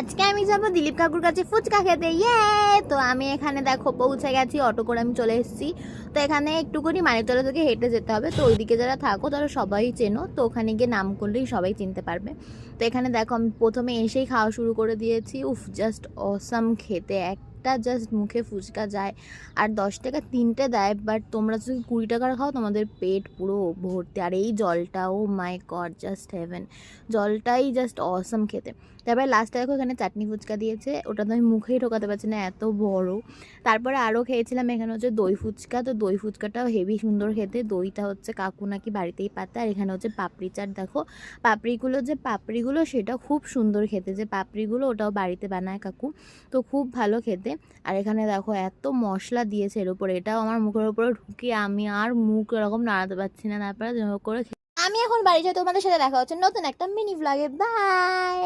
আজকে আমি যাবো দিলীপ কাকুর কাছে ফুচকা খেতে। ইয়ে, তো আমি এখানে দেখো পৌঁছে গেছি, অটো করে আমি চলে এসেছি। তো এখানে একটুখানি মানিকতলা থেকে হেঁটে যেতে হবে। তো ওইদিকে যারা থাকো তারা সবাই চেনো, তো ওখানে গিয়ে নাম করলেই সবাই চিনতে পারবে। তো এখানে দেখো আমি প্রথমে এসেই খাওয়া শুরু করে দিয়েছি। উফ, জাস্ট অসাম খেতে। একটা জাস্ট মুখে ফুচকা যায় আর 10 টাকা 3টে দেয়, বাট তোমরা যদি 20 টাকার খাও তোমাদের পেট পুরো ভর্তি। আর এই জলটা, ও মাই গড, জাস্ট হেভেন। জলটাই জাস্ট অসাম খেতে। তারপরে লাস্টে দেখো এখানে চাটনি ফুচকা দিয়েছে, ওটা তো আমি মুখেই ঢোকাতে পারছি না, এত বড়। তারপরে আরও খেয়েছিলাম এখানে হচ্ছে দই ফুচকা। তো দই ফুচকাটাও হেভি সুন্দর খেতে। দইটা হচ্ছে কাকু নাকি বাড়িতেই পাতা। আর এখানে হচ্ছে পাপড়ি চাট, দেখো পাপড়িগুলো সেটা খুব সুন্দর খেতে, যে পাপড়িগুলো ওটাও বাড়িতে বানায় কাকু, তো খুব ভালো খেতে। আর এখানে দেখো এত মশলা দিয়েছে এর উপরে, এটাও আমার মুখের উপরে ঢুকিয়ে আমি আর মুখ এরকম নাড়াতে পারছি না। তারপরে যেভাবে করে আমি এখন বাড়ি যাই, তোমাদের সাথে দেখা হচ্ছে নতুন একটা মিনি ব্লগে। বাই।